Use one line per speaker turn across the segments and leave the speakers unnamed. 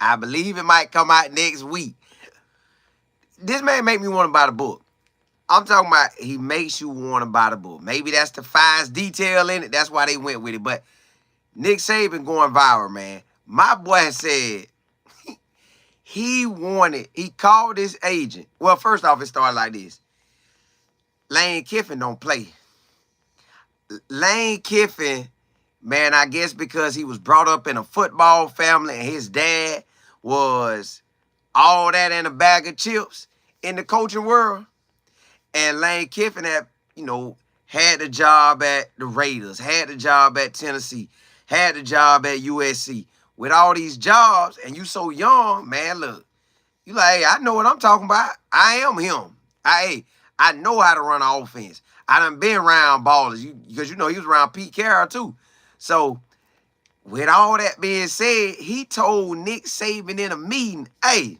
I believe it might come out next week. This man make me want to buy the book. I'm talking about he makes you want to buy the book. Maybe that's the finest detail in it. That's why they went with it. But Nick Saban going viral, man. My boy said he called his agent. Well, first off, it started like this. Lane Kiffin don't play. Lane Kiffin, man, I guess because he was brought up in a football family and his dad was all that and a bag of chips in the coaching world. And Lane Kiffin had, had the job at the Raiders, had the job at Tennessee, had the job at USC. With all these jobs, and you so young, man, look, you like, hey, I know what I'm talking about. I am him. I know how to run an offense. I done been around ballers, because he was around Pete Carroll too. So, with all that being said, he told Nick Saban in a meeting, hey,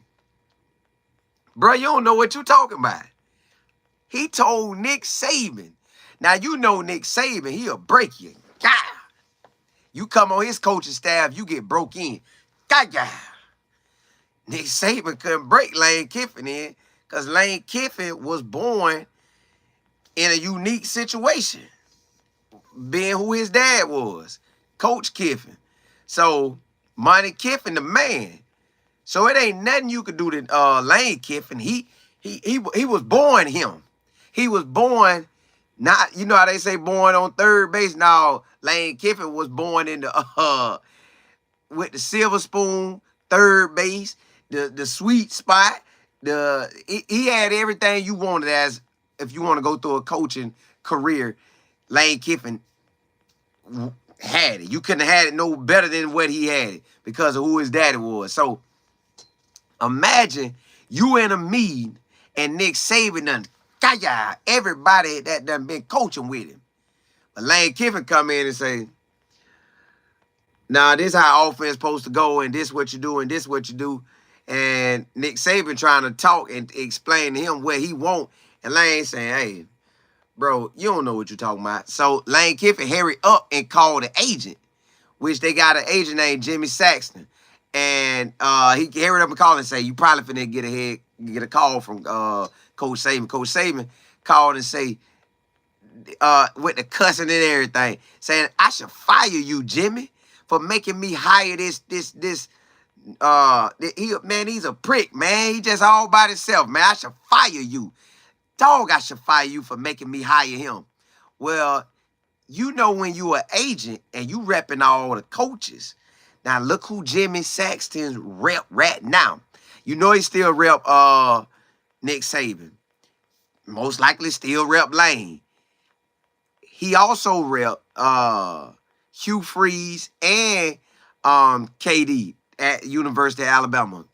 bro, you don't know what you talking about. He told Nick Saban. Now, you know Nick Saban, he'll break you. God. You come on his coaching staff, you get broke in. God. Nick Saban couldn't break Lane Kiffin in because Lane Kiffin was born in a unique situation, being who his dad was, Coach Kiffin. So, Monty Kiffin, the man. So, it ain't nothing you could do to Lane Kiffin. He was born him. He was born, not, you know how they say born on third base? Now, Lane Kiffin was born in the with the silver spoon, third base, the sweet spot. He had everything you wanted as if you want to go through a coaching career. Lane Kiffin had it. You couldn't have had it no better than what he had it because of who his daddy was. So imagine you in a meeting and Nick Saban done everybody that done been coaching with him. But Lane Kiffin come in and say, nah, this how offense supposed to go, and this what you do, and this what you do. And Nick Saban trying to talk and explain to him what he want. And Lane saying, hey, bro, you don't know what you're talking about. So Lane Kiffin hurried up and called the agent, which they got an agent named Jimmy Saxton. And he hurried up and called and say, you probably finna get a call from Coach Saban. Coach Saban called and say, with the cussing and everything, saying, I should fire you, Jimmy, for making me hire this. Man, he's a prick, man. He just all by himself, man. I should fire you. Dog, I should fire you for making me hire him. Well, you know when you an agent and you repping all the coaches. Now, look who Jimmy Saxton's rep right now. You know he still rep Nick Saban. Most likely still rep Lane. He also rep Hugh Freeze and KD at University of Alabama.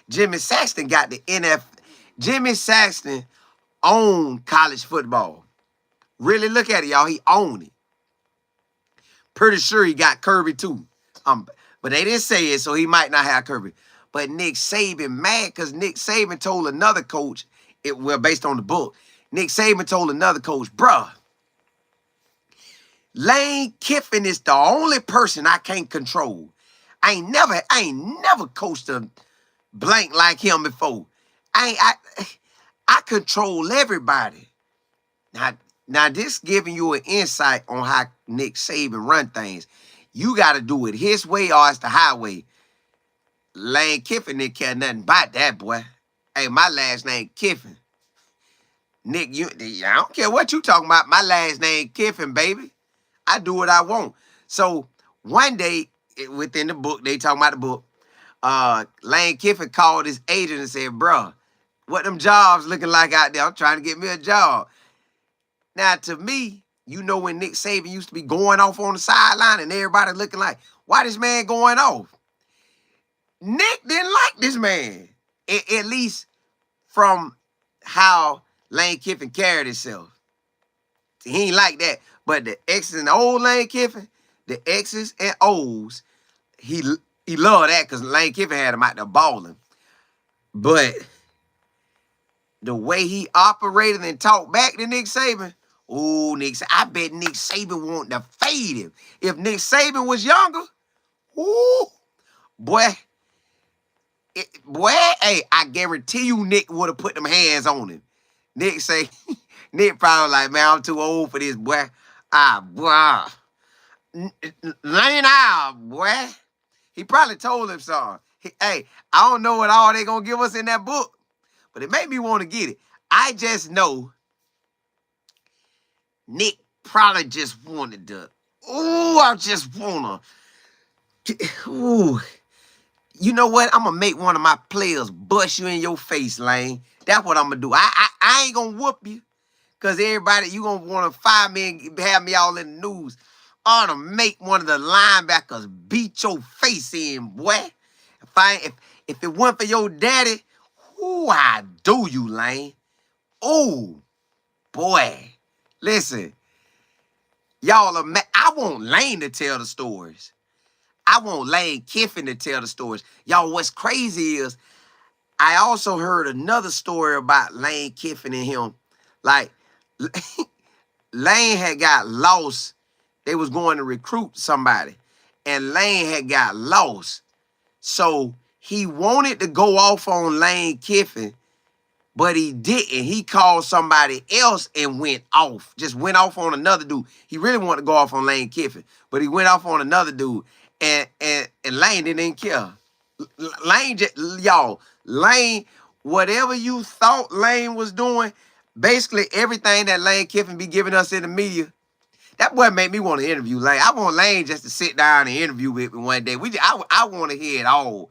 Jimmy Saxton got the NFL. Jimmy Saxton owned college football. Really look at it, y'all. He owned it. Pretty sure he got Kirby too. But they didn't say it, so he might not have Kirby. But Nick Saban mad because Nick Saban told another coach, based on the book, Nick Saban told another coach, bruh, Lane Kiffin is the only person I can't control. I ain't never coached a blank like him before. I control everybody. Now this giving you an insight on how Nick Saban run things. You got to do it his way or it's the highway. Lane Kiffin didn't care nothing about that, boy. Hey, my last name Kiffin. Nick, I don't care what you talking about. My last name Kiffin, baby. I do what I want. So one day within the book, they talking about the book. Lane Kiffin called his agent and said, bruh, what them jobs looking like out there? I'm trying to get me a job. Now, to me, you know when Nick Saban used to be going off on the sideline and everybody looking like, why this man going off? Nick didn't like this man. At least from how Lane Kiffin carried himself. He ain't like that. But the X's and the old Lane Kiffin, the X's and O's, he loved that because Lane Kiffin had him out there balling. But the way he operated and talked back to Nick Saban, I bet Nick Saban wanted to fade him. If Nick Saban was younger, boy, Boy, hey, I guarantee you Nick would have put them hands on him. Nick say, Nick probably like, man, I'm too old for this, boy. Ah, boy. Lane out, boy. He probably told him something. Hey, I don't know what all they gonna give us in that book, but it made me want to get it. I just know Nick probably just wanted to. Ooh, I just wanna. Ooh, you know what? I'm gonna make one of my players bust you in your face, Lane. That's what I'm gonna do. I ain't gonna whoop you, cause everybody you gonna wanna fire me and have me all in the news. I ought to make one of the linebackers beat your face in, boy. If it weren't for your daddy, who I do you, Lane? Oh, boy. Listen, y'all are I want Lane to tell the stories. I want Lane Kiffin to tell the stories. Y'all, what's crazy is I also heard another story about Lane Kiffin and him. Like, Lane had got lost. They was going to recruit somebody, and Lane had got lost. So he wanted to go off on Lane Kiffin, but he didn't. He called somebody else and went off. Just went off on another dude. He really wanted to go off on Lane Kiffin, but he went off on another dude. And Lane didn't care. Lane just, y'all, Lane, whatever you thought Lane was doing, basically everything that Lane Kiffin be giving us in the media, that boy made me want to interview Lane. I want Lane just to sit down and interview with me one day. I want to hear it all.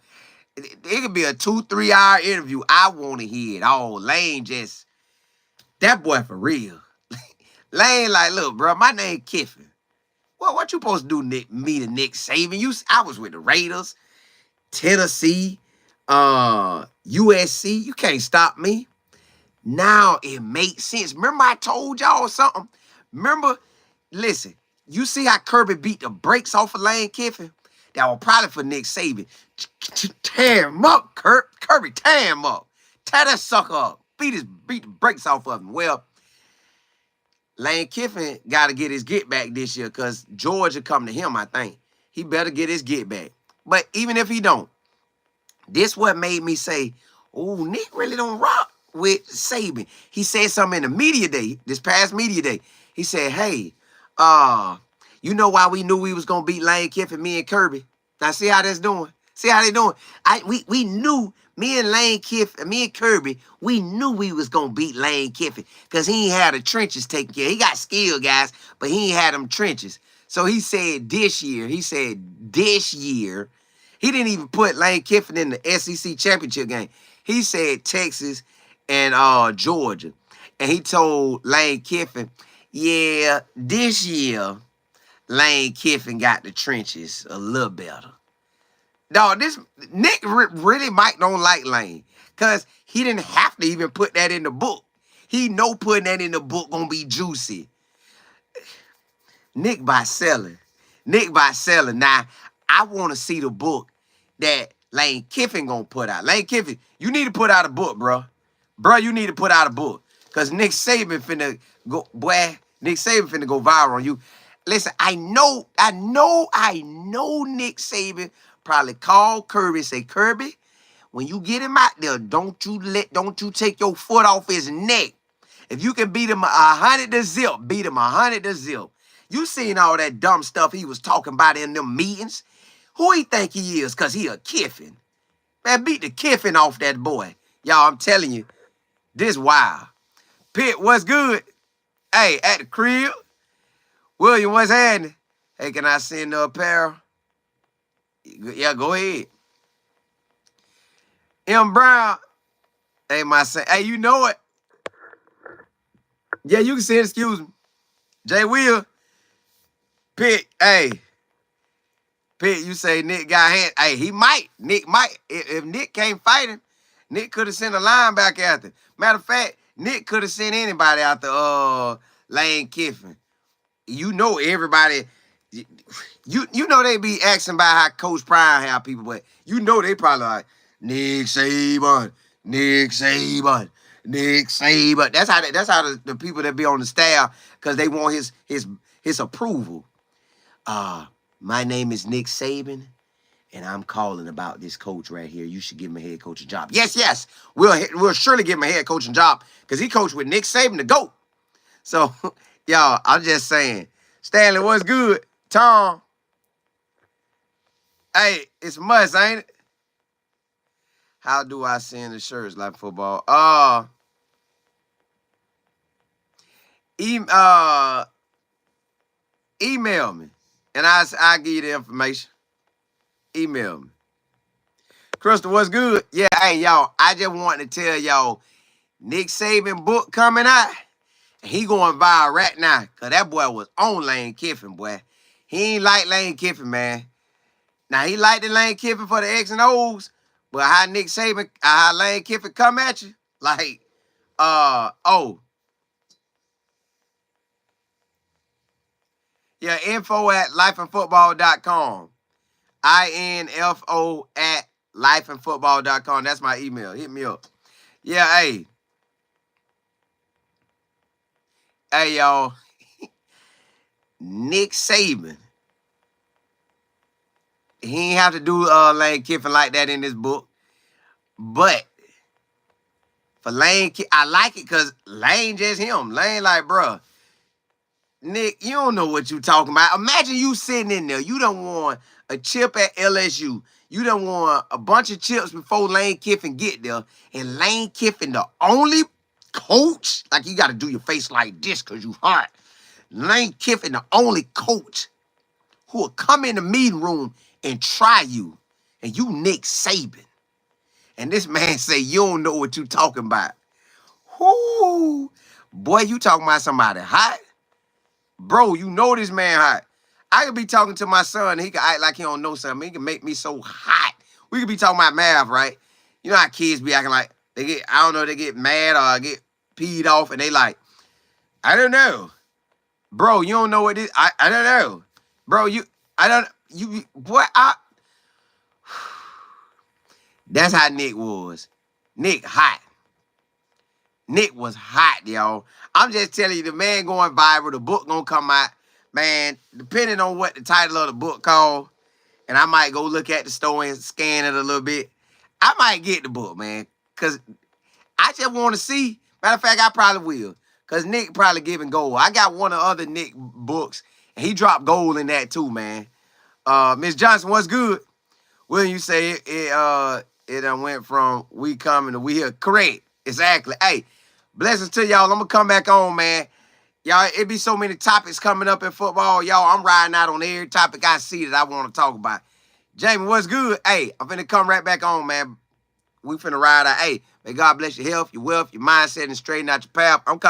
It could be a 2-3 hour interview. I want to hear it all. Lane just, that boy for real. Lane like, look, bro, my name Kiffin. Well, what you supposed to do, Nick? Me to Nick Saban? I was with the Raiders, Tennessee, USC. You can't stop me. Now it makes sense. Remember I told y'all something? Remember, listen, you see how Kirby beat the brakes off of Lane Kiffin? That was probably for Nick Saban. Tear him up, Kirby, tear him up. Tear that sucker up. Beat the brakes off of him. Well, Lane Kiffin got to get his get back this year because Georgia come to him, I think. He better get his get back. But even if he don't, this what made me say, oh, Nick really don't rock with Saban. He said something in the media day, this past media day. He said, hey, you know why we knew we was going to beat Lane Kiffin, me and Kirby? Now, see how that's doing? See how they doing? We knew, me and Lane Kiffin, me and Kirby, we knew we was going to beat Lane Kiffin because he ain't had the trenches taken care of. He got skill, guys, but he ain't had them trenches. So he said this year, he didn't even put Lane Kiffin in the SEC championship game. He said Texas and Georgia. And he told Lane Kiffin, yeah, this year, Lane Kiffin got the trenches a little better. Dog, this Nick really might don't like Lane because he didn't have to even put that in the book. He know putting that in the book gonna be juicy. Nick by selling. Now, I want to see the book that Lane Kiffin gonna put out. Lane Kiffin, you need to put out a book, bro. Bro, you need to put out a book. Because Nick Saban finna go, boy, Nick Saban finna go viral on you. Listen, I know Nick Saban probably called Kirby and say, Kirby, when you get him out there, don't you take your foot off his neck. If you can beat him 100 to zip, beat him 100 to zip. You seen all that dumb stuff he was talking about in them meetings? Who he think he is? Because he a Kiffin. Man, beat the Kiffin off that boy. Y'all, I'm telling you, this wild. Pitt, what's good? Hey, at the crib. William, what's happening? Hey, can I send the apparel? Yeah, go ahead. M. Brown. Hey, my son. Hey, you know it. Yeah, you can send, excuse me. Jay Will. Pitt, hey. Pitt, you say Nick got hand. Hey, he might. Nick might. If Nick can't fight him, Nick could have sent a linebacker after him. Matter of fact, Nick could have sent anybody after Lane Kiffin. You know everybody. You know they be asking about how Coach Prime have people, but you know they probably like Nick Saban. That's how the people that be on the staff, because they want his approval. My name is Nick Saban, and I'm calling about this coach right here. You should give him a head coaching job. Yes, yes. We'll surely give him a head coaching job because he coached with Nick Saban, the GOAT. So, y'all, I'm just saying. Stanley, what's good? Tom, hey, it's a must, ain't it? How do I send the shirts like football? E- uh, email me, and I'll give you the information. Email me. Crystal, what's good? Yeah, hey, y'all, I just wanted to tell y'all, Nick Saban book coming out. He going viral right now, because that boy was on Lane Kiffin, boy. He ain't like Lane Kiffin, man. Now, he liked the Lane Kiffin for the X and O's, but how Nick Saban, how Lane Kiffin come at you, like, yeah, info at lifeandfootball.com. INFO at lifeandfootball.com. That's my email. Hit me up. Yeah, hey, y'all. Nick Saban. He ain't have to do Lane Kiffin like that in this book. But for Lane, I like it because Lane just him. Lane like, bruh, Nick, you don't know what you talking about. Imagine you sitting in there. You done won a chip at LSU. You done won a bunch of chips before Lane Kiffin get there. And Lane Kiffin, the only coach, like you got to do your face like this because you hot. Lane Kiffin, the only coach who will come in the meeting room and try you. And you Nick Saban. And this man say, you don't know what you talking about. Whoo. Boy, you talking about somebody hot? Bro, you know this man hot. I could be talking to my son, he could act like he don't know something. He can make me so hot. We could be talking about math, right? You know how kids be acting like they get, I don't know, they get mad or get peed off and they like, I don't know. Bro, you don't know what this, I don't know. Bro, boy, that's how Nick was. Nick hot. Nick was hot, y'all. I'm just telling you, the man going viral, the book gonna come out. Man, depending on what the title of the book called, and I might go look at the store and scan it a little bit, I might get the book, man. Because I just want to see. Matter of fact, I probably will. Because Nick probably giving gold. I got one of the other Nick books, and he dropped gold in that too, man. Miss Johnson, what's good? Will you say it went from we coming to we here? Correct. Exactly. Hey, blessings to y'all. I'm going to come back on, man. Y'all, it be so many topics coming up in football. Y'all, I'm riding out on every topic I see that I want to talk about. Jamie, what's good? Hey, I'm finna come right back on, man. We finna ride out. Hey, may God bless your health, your wealth, your mindset, and straighten out your path. I'm coming.